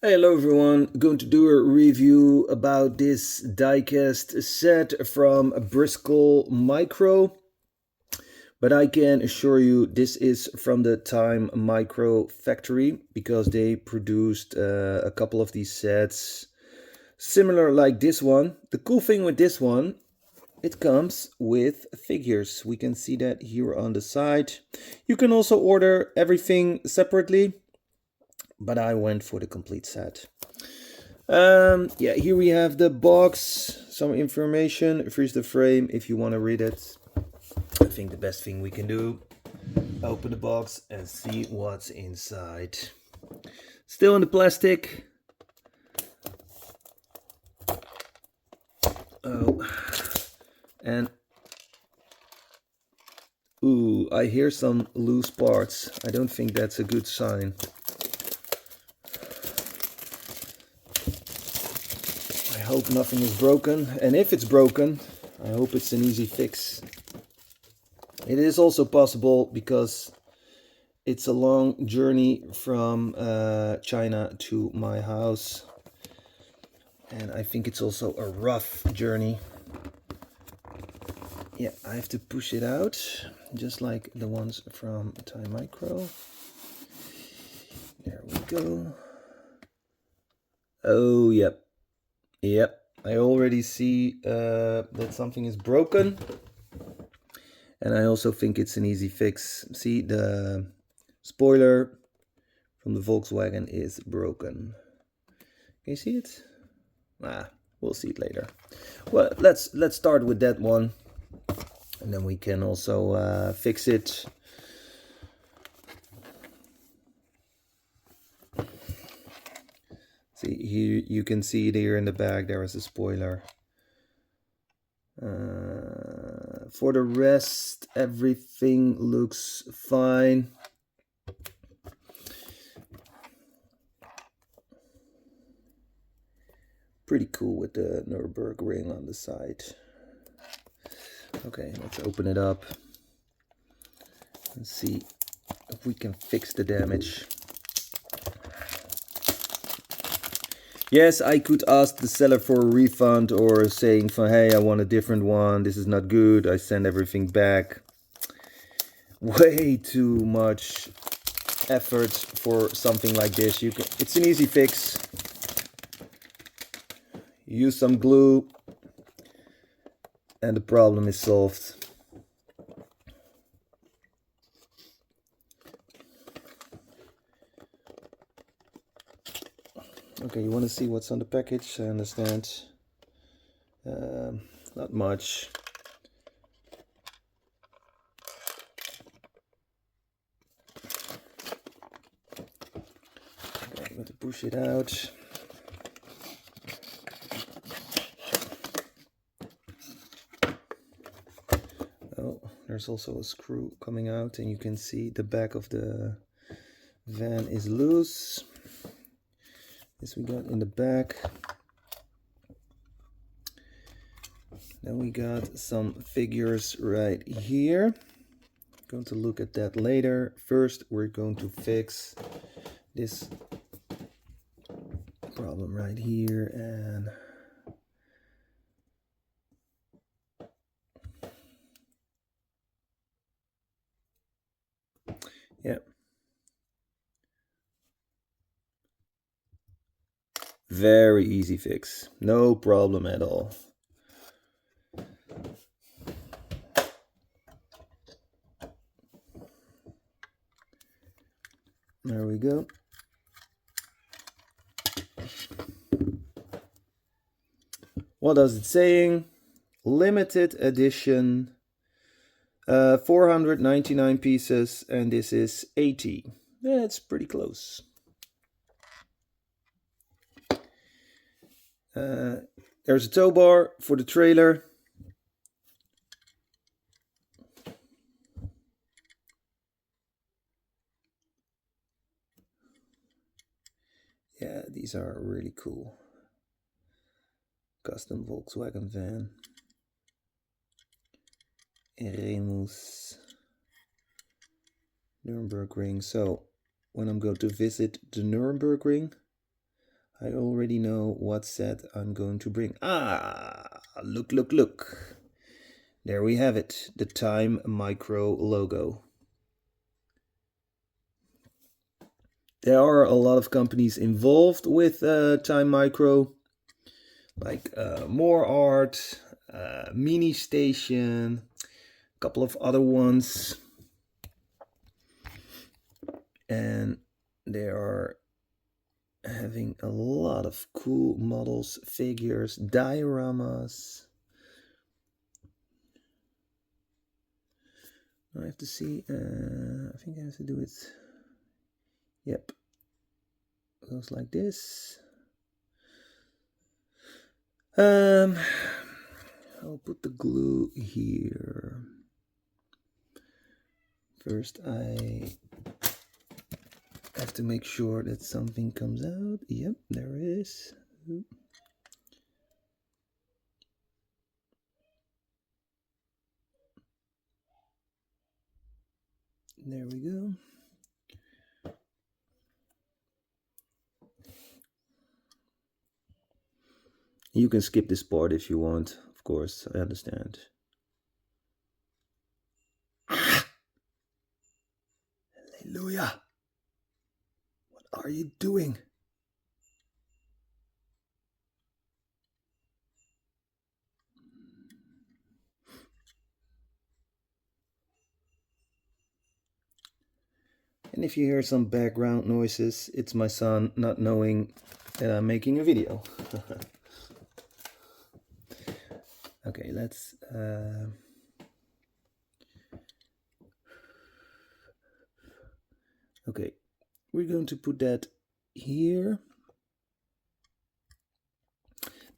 Hello everyone, going to do a review about this diecast set from Bristol Micro, but I can assure you this is from the TimeMicro factory because they produced a couple of these sets similar like this one. The cool thing with this one, it comes with figures. We can see that here on the side. You can also order everything separately, but I went for the complete set. Yeah, here we have the box, some information. Here's the frame if you want to read it. I think the best thing we can do, open the box and see what's inside. Still in the plastic. Oh, and ooh, I hear some loose parts. I don't think that's a good sign. I hope nothing is broken, and if it's broken, I hope it's an easy fix. It is also possible because it's a long journey from China to my house, and I think it's also a rough journey. Yeah, I have to push it out, just like the ones from TimeMicro. There we go. Oh, yep. Yep, I already see that something is broken. And I also think it's an easy fix. See, the spoiler from the Volkswagen is broken. Can you see it? We'll see it later. Well, let's start with that one, and then we can also fix it. See, here you can see it here in the back. There is a spoiler. For the rest, everything looks fine. Pretty cool with the Nürburgring on the side. Okay, let's open it up and see if we can fix the damage. Yes, I could ask the seller for a refund or saying, hey, I want a different one. This is not good. I send everything back. Way too much effort for something like this. It's an easy fix. Use some glue and the problem is solved. Okay, you want to see what's on the package? I understand. Not much. Okay, I'm going to push it out. Oh, there's also a screw coming out, and you can see the back of the van is loose. This we got in the back. Then we got some figures right here. Going to look at that later. First, we're going to fix this problem right here, and yeah, very easy fix, no problem at all. There we go. What is it saying? Limited edition, 499 pieces, and this is 80. That's pretty close. There's a tow bar for the trailer. Yeah, these are really cool. Custom Volkswagen van. Remus Nürburgring. So when I'm going to visit the Nürburgring, I already know what set I'm going to bring. Ah, look, look, look. There we have it, the TimeMicro logo. There are a lot of companies involved with TimeMicro, like More Art, Mini Station, a couple of other ones. And they are having a lot of cool models, figures, dioramas. I have to see, I think I have to do it. Yep, it goes like this. I'll put the glue here. First I have to make sure that something comes out. Yep, there it is. There we go. You can skip this part if you want, of course, I understand. Hallelujah! What are you doing? And if you hear some background noises, it's my son not knowing that I'm making a video. Okay, let's okay, we're going to put that here.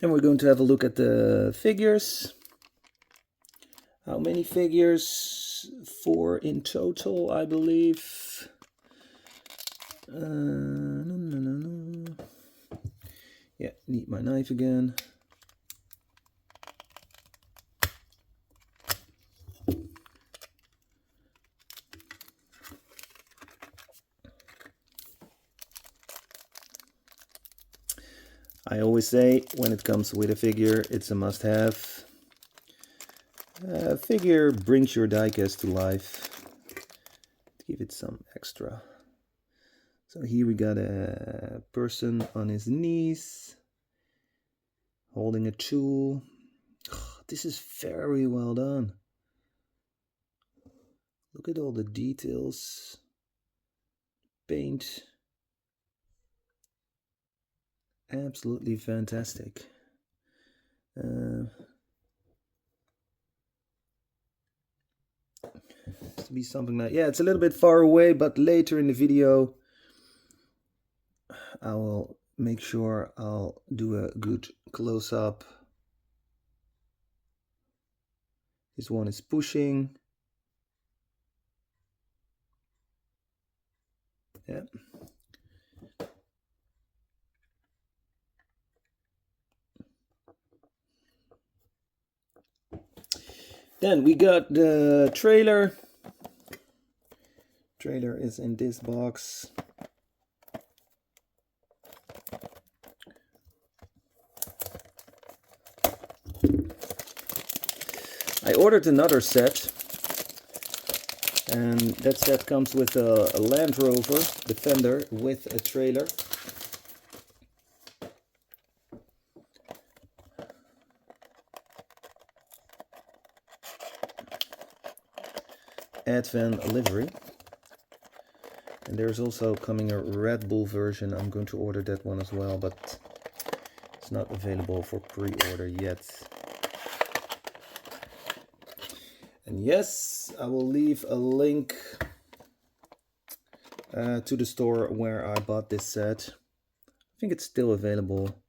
Then we're going to have a look at the figures. How many figures? 4 in total, I believe. No. Yeah, need my knife again. I always say, when it comes with a figure, it's a must-have. A figure brings your diecast to life. Give it some extra. So here we got a person on his knees, holding a tool. Oh, this is very well done. Look at all the details. Paint. Absolutely fantastic. To be something like, yeah, it's a little bit far away, but later in the video I will make sure I'll do a good close-up. This one is pushing. Yeah. Then we got the trailer. Trailer is in this box. I ordered another set, and that set comes with a Land Rover Defender with a trailer. Advent livery. And there's also coming a Red Bull version. I'm going to order that one as well, but it's not available for pre-order yet. And yes, I will leave a link to the store where I bought this set. I think it's still available,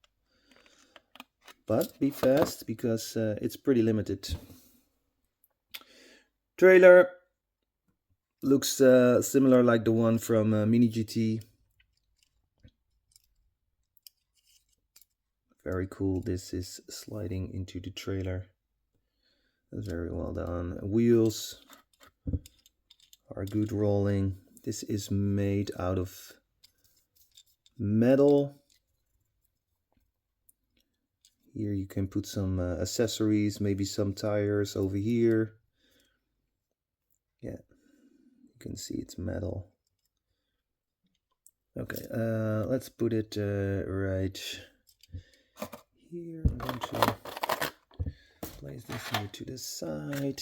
but be fast because it's pretty limited. Trailer looks similar like the one from Mini GT. Very cool. This is sliding into the trailer. That's very well done. Wheels are good rolling. This is made out of metal. Here you can put some accessories, maybe some tires over here. Yeah, you can see it's metal. Okay, let's put it right here. I'm going to place this here to the side.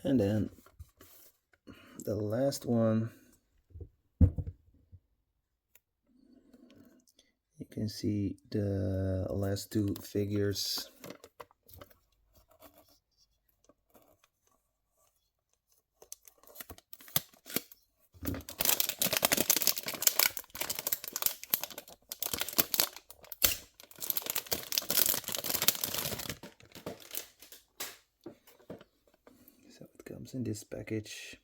And then the last one, you can see the last two figures. So it comes in this package.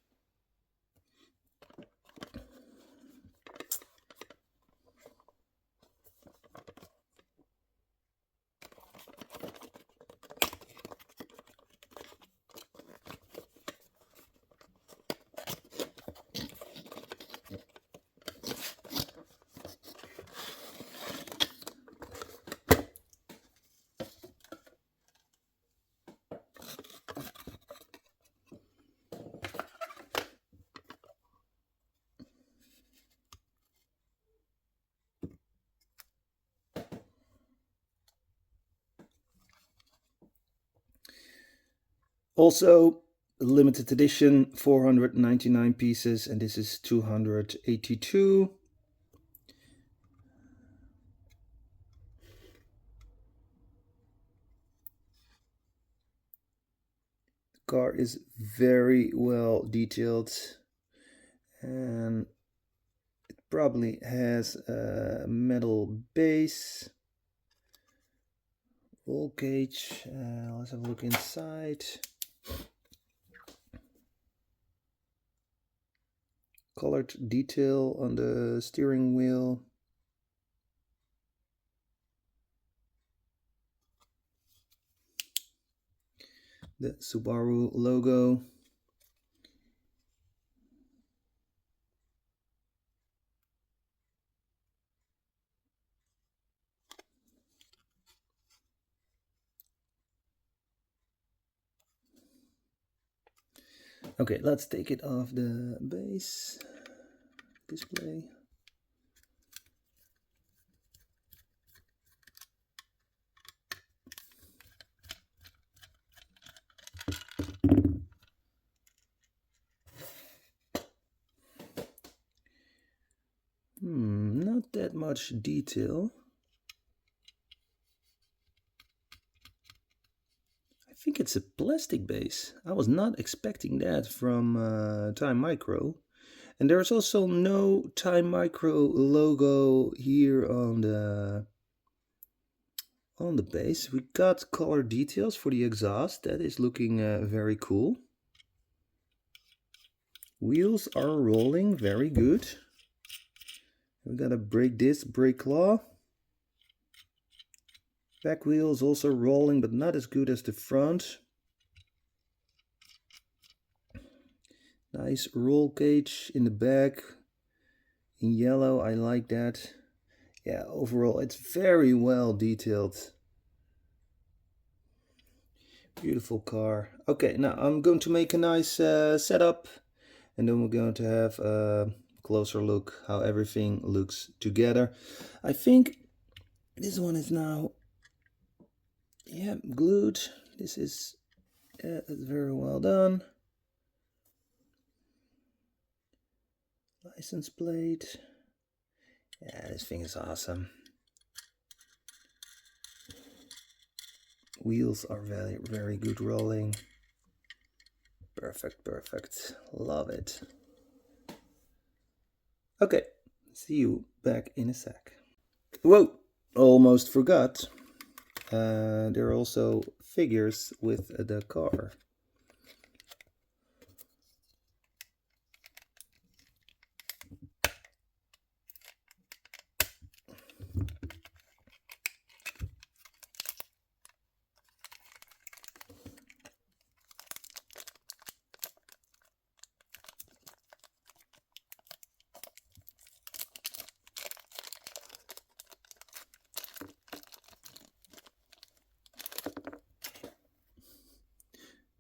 Also, limited edition, 499 pieces, and this is 282. The car is very well detailed, and it probably has a metal base. Roll cage. Let's have a look inside. Colored detail on the steering wheel. The Subaru logo. Okay, let's take it off the base display. Not that much detail. I think it's a plastic base. I was not expecting that from TimeMicro. And there's also no TimeMicro logo here on the base. We got color details for the exhaust. That is looking very cool. Wheels are rolling very good. We gotta break this brake claw. Back wheels also rolling, but not as good as the front. Nice roll cage in the back in yellow. I like that. Yeah, overall it's very well detailed. Beautiful car. Okay, now I'm going to make a nice setup, and then we're going to have a closer look how everything looks together. I think this one is now glued. This is very well done. License plate. Yeah, this thing is awesome. Wheels are very, very good rolling. Perfect, perfect. Love it. Okay, see you back in a sec. Whoa, almost forgot. There are also figures with the car.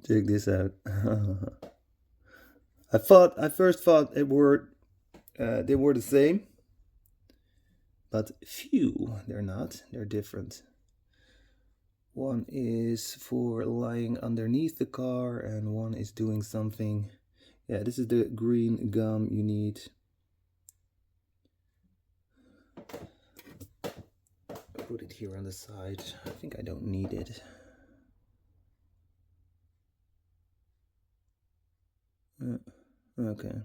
Check this out. I first thought they were the same, but phew, they're not. They're different. One is for lying underneath the car, and one is doing something. Yeah, this is the green gum you need. Put it here on the side. I think I don't need it. Okay.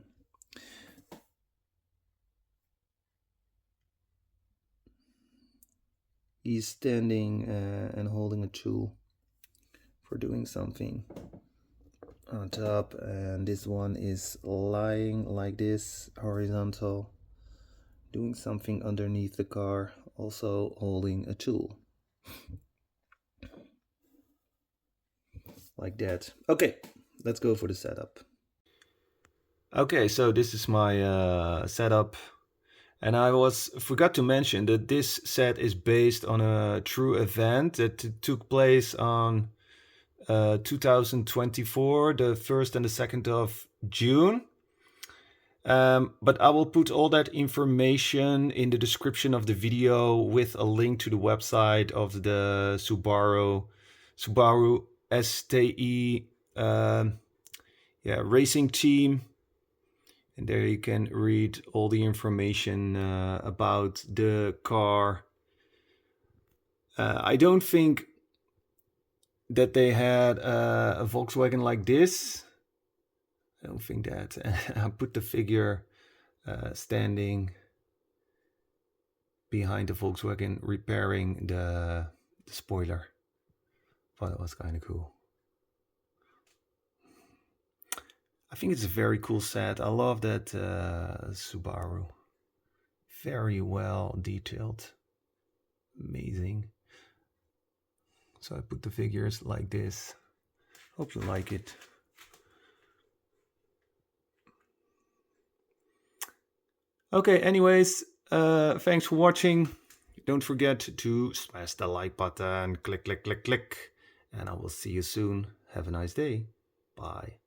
He's standing and holding a tool for doing something on top, and this one is lying like this, horizontal, doing something underneath the car, also holding a tool. Like that. Okay, let's go for the setup. Okay, so this is my setup. And I forgot to mention that this set is based on a true event that took place on 2024, the 1st and the 2nd of June. But I will put all that information in the description of the video with a link to the website of the Subaru STI racing team. And there you can read all the information about the car. I don't think that they had a Volkswagen like this. I don't think that. I put the figure standing behind the Volkswagen repairing the spoiler. Thought it was kind of cool. I think it's a very cool set. I love that Subaru. Very well detailed. Amazing. So I put the figures like this. Hope you like it. Okay, anyways, thanks for watching. Don't forget to smash the like button, click, click, click, click. And I will see you soon. Have a nice day. Bye.